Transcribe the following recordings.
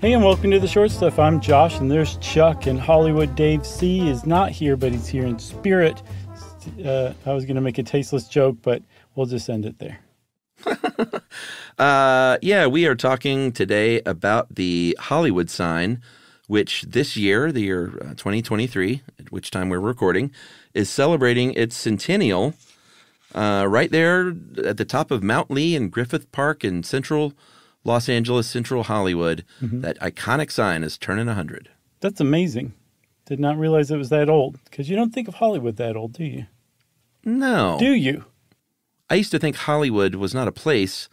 Hey, and welcome to The Short Stuff. I'm Josh, and there's Chuck, and Hollywood Dave C. is not here, but he's here in spirit. I was going to make a tasteless joke, but we'll just end it there. We are talking today about the Hollywood sign, which this year, the year 2023, at which time we're recording, is celebrating its centennial right there at the top of Mount Lee and Griffith Park in central Los Angeles, central Hollywood. Mm-hmm. That iconic sign is turning 100. That's amazing. Did not realize it was that old, because you don't think of Hollywood that old, do you? No. Do you? I used to think Hollywood was not a place,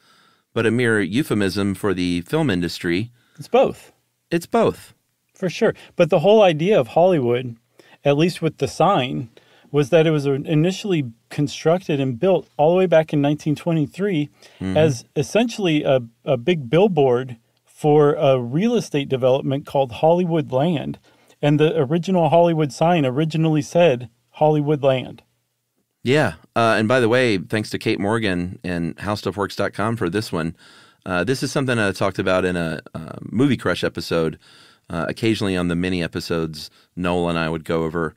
but a mere euphemism for the film industry. It's both. It's both. For sure. But the whole idea of Hollywood, at least with the sign, was that it was initially constructed and built all the way back in 1923 as essentially a big billboard for a real estate development called Hollywood Land. And the original Hollywood sign originally said Hollywood Land. Yeah. And by the way, thanks to Kate Morgan and HowStuffWorks.com for this one. This is something I talked about in a Movie Crush episode. Occasionally on the mini episodes, Noel and I would go over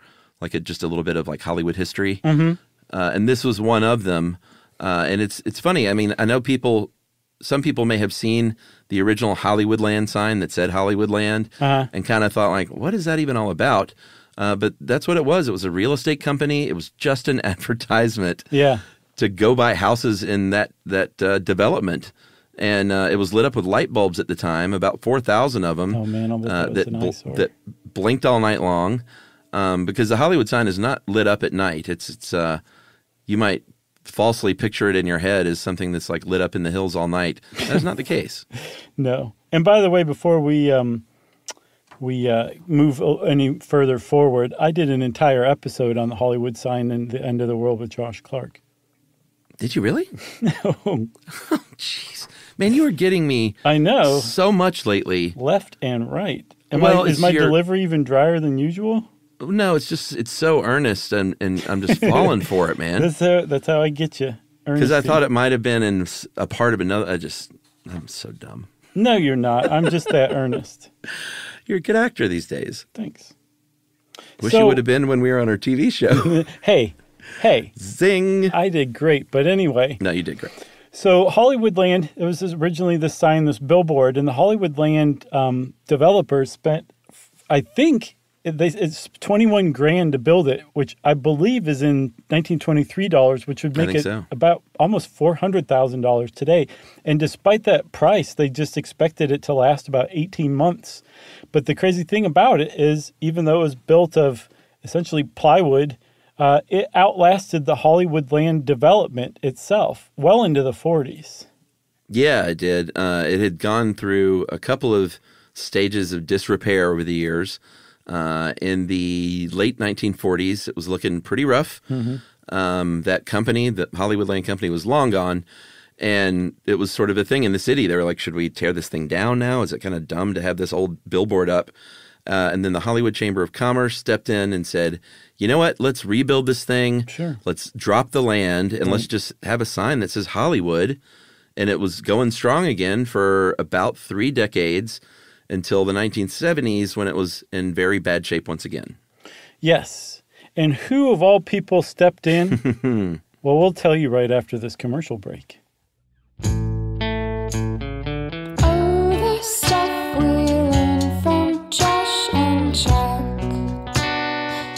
just a little bit of Hollywood history. Mm-hmm. And this was one of them. And it's funny. I mean, I know some people may have seen the original Hollywood Land sign that said Hollywood Land and kind of thought what is that even all about? But that's what it was. It was a real estate company. It was just an advertisement to go buy houses in that development. And it was lit up with light bulbs at the time, about 4,000 of them. Oh, man, I'll bet that was an eyesore. That blinked all night long. Because the Hollywood sign is not lit up at night. It's you might falsely picture it in your head as something that's lit up in the hills all night. That's not the case. No. And by the way, before we move any further forward, I did an entire episode on the Hollywood sign and the end of the world with Josh Clark. Did you really? No. Oh, jeez. Man, you are getting me I know. So much lately. Left and right. Is my delivery even drier than usual? No, it's so earnest, and I'm just falling for it, man. That's how I get you. Because I thought it might have been in a part of another. I'm so dumb. No, you're not. I'm just that earnest. You're a good actor these days. Thanks. Wish you would have been when we were on our TV show. Hey. Zing. I did great, but anyway. No, you did great. So Hollywood Land, it was originally this sign, this billboard, and the Hollywood Land developers spent, I think, it's $21,000 to build it, which I believe is in 1923 dollars, which would make it about almost $400,000 today. And despite that price, they just expected it to last about 18 months. But the crazy thing about it is, even though it was built of essentially plywood, it outlasted the Hollywood Land development itself well into the 40s. Yeah, it did. It had gone through a couple of stages of disrepair over the years. In the late 1940s, it was looking pretty rough. Mm-hmm. That company, the Hollywood Land Company, was long gone. And it was sort of a thing in the city. They were like, should we tear this thing down now? Is it kind of dumb to have this old billboard up? And then the Hollywood Chamber of Commerce stepped in and said, you know what? Let's rebuild this thing. Sure. Let's drop the land and let's just have a sign that says Hollywood. And it was going strong again for about 3 decades until the 1970s when it was in very bad shape once again. Yes. And who of all people stepped in? Well, we'll tell you right after this commercial break.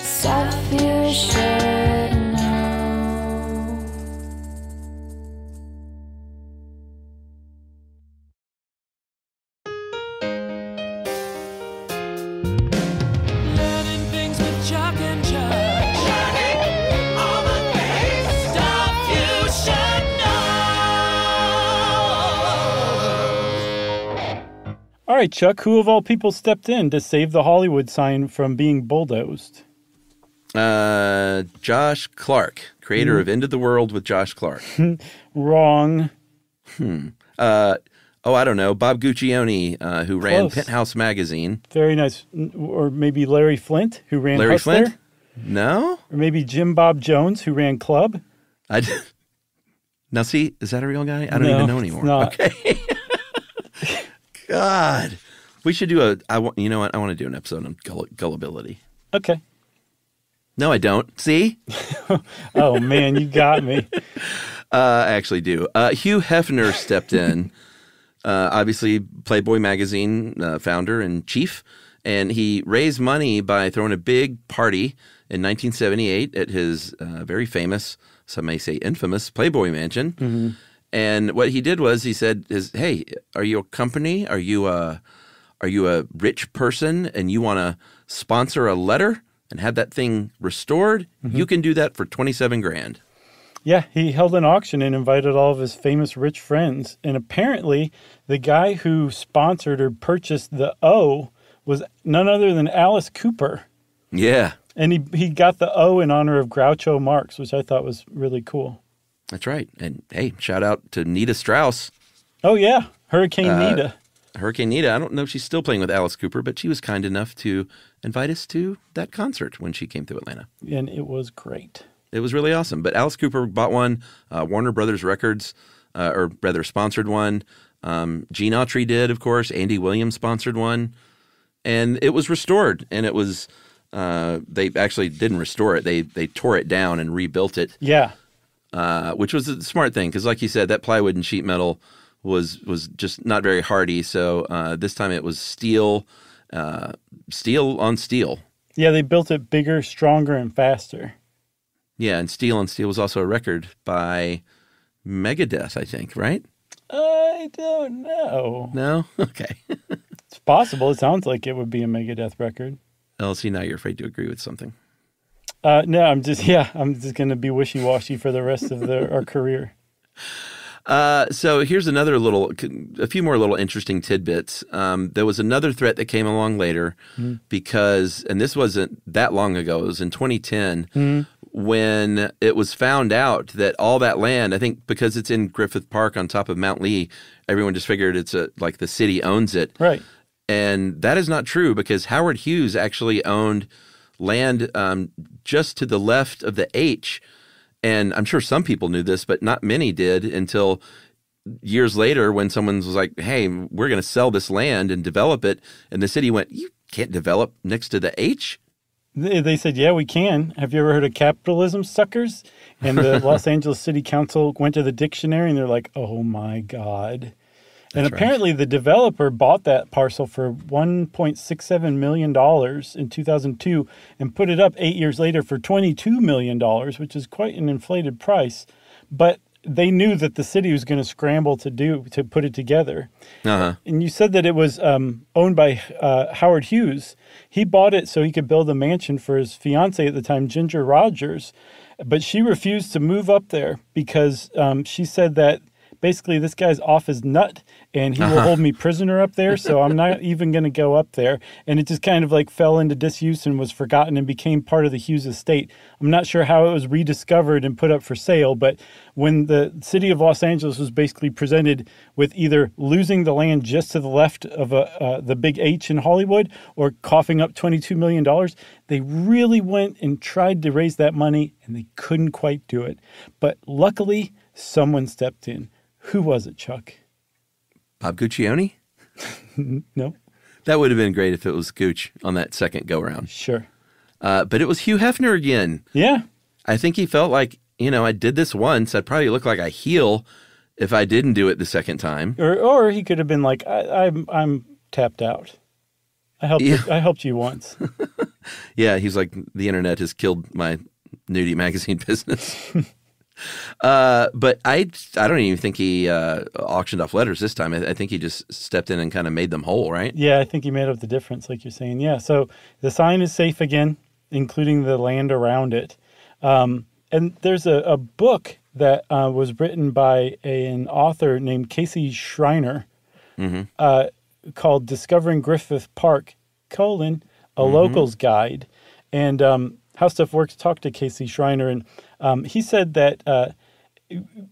Stuff you should know. Learning things with Chuck and Chuck. Learning all the things. Stuff you should know. All right, Chuck, who of all people stepped in to save the Hollywood sign from being bulldozed? Josh Clark, creator of End of the World with Josh Clark. Wrong. I don't know. Bob Guccione, who ran Penthouse Magazine. Very nice. Or maybe Larry Flint, who ran Larry Hustler. Flint? No. Or maybe Jim Bob Jones, who ran Club. Now, see, is that a real guy? I don't even know anymore. It's not. Okay. God. We should do you know what? I want to do an episode on gullibility. Okay. No, I don't. See? Oh, man, you got me. I actually do. Hugh Hefner stepped in, obviously Playboy magazine founder and chief, and he raised money by throwing a big party in 1978 at his very famous, some may say infamous, Playboy mansion. Mm-hmm. And what he did was he said, hey, are you a company? Are you a rich person and you want to sponsor a letter and have that thing restored? Mm-hmm. You can do that for $27,000. Yeah, he held an auction and invited all of his famous rich friends. And apparently the guy who sponsored or purchased the O was none other than Alice Cooper. Yeah. And he got the O in honor of Groucho Marx, which I thought was really cool. That's right. And hey, shout out to Nita Strauss. Oh, yeah. Hurricane Nita. Hurricane Nita. I don't know if she's still playing with Alice Cooper, but she was kind enough to invite us to that concert when she came to Atlanta. And it was great. It was really awesome. But Alice Cooper bought one. Warner Brothers Records, or rather sponsored one. Gene Autry did, of course. Andy Williams sponsored one. And it was restored. And it was, they actually didn't restore it. They tore it down and rebuilt it. Yeah. Which was a smart thing. Because like you said, that plywood and sheet metal was just not very hardy. So this time it was steel on steel. Yeah, they built it bigger, stronger, and faster. Yeah, and Steel on Steel was also a record by Megadeth, I think, right? I don't know. No? Okay. It's possible. It sounds like it would be a Megadeth record. LC, now you're afraid to agree with something. No, I'm just going to be wishy-washy for the rest of our career. So here's a few more little interesting tidbits. There was another threat that came along later because, and this wasn't that long ago, it was in 2010, when it was found out that all that land, I think because it's in Griffith Park on top of Mount Lee, everyone just figured it's like the city owns it. Right. And that is not true because Howard Hughes actually owned land just to the left of the H. And I'm sure some people knew this, but not many did until years later when someone was like, hey, we're going to sell this land and develop it. And the city went, you can't develop next to the H? They said, yeah, we can. Have you ever heard of capitalism, suckers? And the Los Angeles City Council went to the dictionary and they're like, oh, my God. And apparently the developer bought that parcel for $1.67 million in 2002 and put it up 8 years later for $22 million, which is quite an inflated price. But they knew that the city was going to scramble to put it together. Uh-huh. And you said that it was owned by Howard Hughes. He bought it so he could build a mansion for his fiancée at the time, Ginger Rogers. But she refused to move up there because she said that basically this guy's off his nut and he will hold me prisoner up there, so I'm not even going to go up there. And it just kind of like fell into disuse and was forgotten and became part of the Hughes estate. I'm not sure how it was rediscovered and put up for sale, but when the city of Los Angeles was basically presented with either losing the land just to the left of the big H in Hollywood or coughing up $22 million, they really went and tried to raise that money and they couldn't quite do it. But luckily, someone stepped in. Who was it, Chuck? Bob Guccione? No. That would have been great if it was Gooch on that second go-around. Sure. But it was Hugh Hefner again. Yeah. I think he felt like, I did this once. I'd probably look like a heel if I didn't do it the second time. Or he could have been like, I'm tapped out. I helped you once. Yeah, he's like, the internet has killed my nudie magazine business. But I don't even think he auctioned off letters this time. I think he just stepped in and kind of made them whole, right? Yeah, I think he made up the difference, like you're saying. Yeah, so the sign is safe again, including the land around it. And there's a book that was written by an author named Casey Schreiner called Discovering Griffith Park, a local's guide. And How Stuff Works talked to Casey Schreiner, and he said that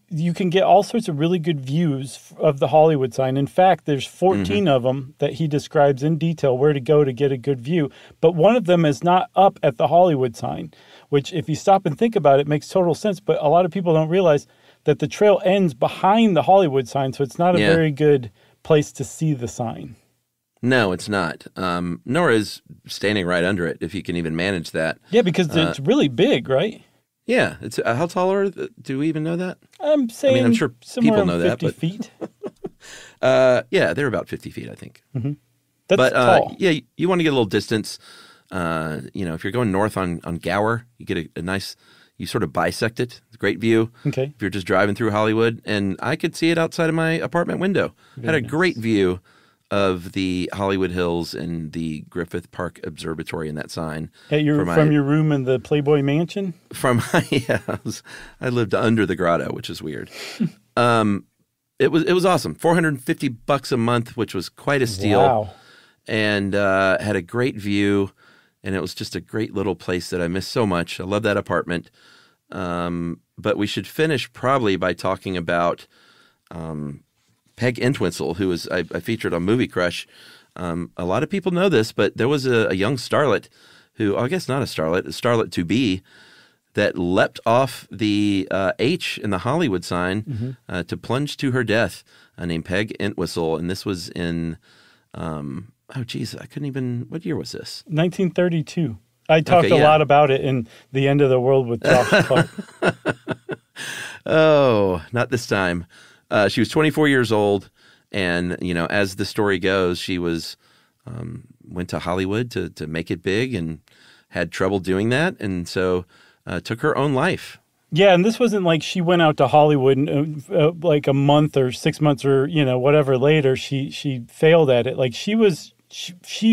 you can get all sorts of really good views of the Hollywood sign. In fact, there's 14 of them that he describes in detail where to go to get a good view. But one of them is not up at the Hollywood sign, which if you stop and think about it, makes total sense. But a lot of people don't realize that the trail ends behind the Hollywood sign, so it's not a very good place to see the sign. No, it's not. Nor is standing right under it, if you can even manage that. Yeah, because it's really big, right? Yeah. It's how tall are? Do we even know that? I'm saying I'm sure somewhere people know around that, 50 but feet. Yeah, they're about 50 feet, I think. That's tall. Yeah, you want to get a little distance. If you're going north on Gower, you get a nice. You sort of bisect it. It's a great view. Okay. If you're just driving through Hollywood, and I could see it outside of my apartment window. Had a great view of the Hollywood Hills and the Griffith Park Observatory and that sign. From your room in the Playboy Mansion? I lived under the grotto, which is weird. It was awesome. $450 a month, which was quite a steal. Wow. And had a great view, and it was just a great little place that I miss so much. I love that apartment. But we should finish probably by talking about Peg Entwistle, who was I featured on Movie Crush. A lot of people know this, but there was a young starlet who, I guess not a starlet to be, that leapt off the H in the Hollywood sign to plunge to her death, named Peg Entwistle. And this was in, I couldn't even, what year was this? 1932. I talked a lot about it in The End of the World with Josh Clark. Oh, not this time. She was 24 years old, and as the story goes, she was went to Hollywood to make it big, and had trouble doing that, and so took her own life. Yeah, and this wasn't like she went out to Hollywood and like a month or 6 months or whatever later. She failed at it. Like she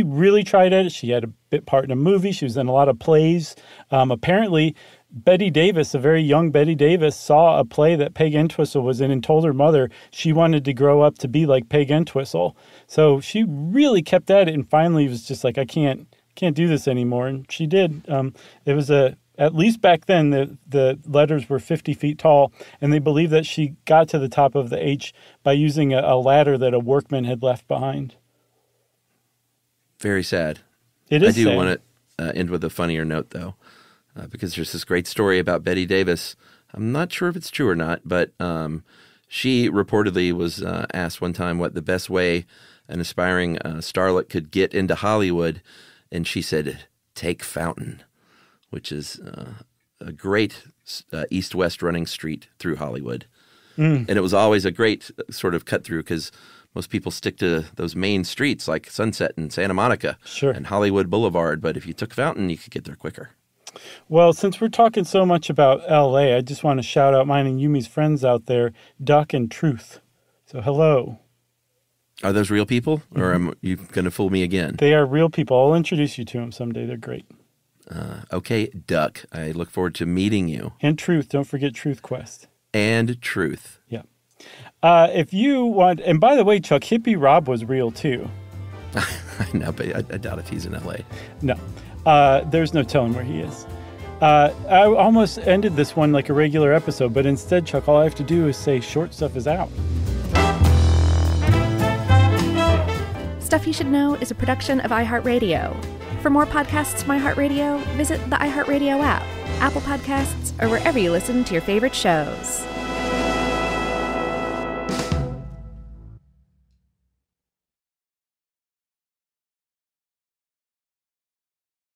really tried at it. She had a bit part in a movie. She was in a lot of plays. Apparently, Betty Davis, a very young Betty Davis, saw a play that Peg Entwistle was in and told her mother she wanted to grow up to be like Peg Entwistle. So she really kept at it, and finally was just like, I can't do this anymore. And she did. It was at least back then, the letters were 50 feet tall, and they believe that she got to the top of the H by using a ladder that a workman had left behind. Very sad. It is sad. I do want to end with a funnier note, though, because there's this great story about Betty Davis. I'm not sure if it's true or not, but she reportedly was asked one time what the best way an aspiring starlet could get into Hollywood, and she said, "Take Fountain," which is a great east-west running street through Hollywood. And it was always a great sort of cut through because most people stick to those main streets like Sunset and Santa Monica and Hollywood Boulevard. But if you took Fountain, you could get there quicker. Well, since we're talking so much about L.A., I just want to shout out mine and Yumi's friends out there, Duck and Truth. So hello. Are those real people, or are you going to fool me again? They are real people. I'll introduce you to them someday. They're great. Okay, Duck. I look forward to meeting you. And Truth. Don't forget Truth Quest. And Truth. Yeah. If you want, and by the way, Chuck, Hippie Rob was real too. I know, but I doubt if he's in L.A. No. There's no telling where he is. I almost ended this one like a regular episode, but instead, Chuck, all I have to do is say Short Stuff is out. Stuff You Should Know is a production of iHeartRadio. For more podcasts from iHeartRadio, visit the iHeartRadio app, Apple Podcasts, or wherever you listen to your favorite shows.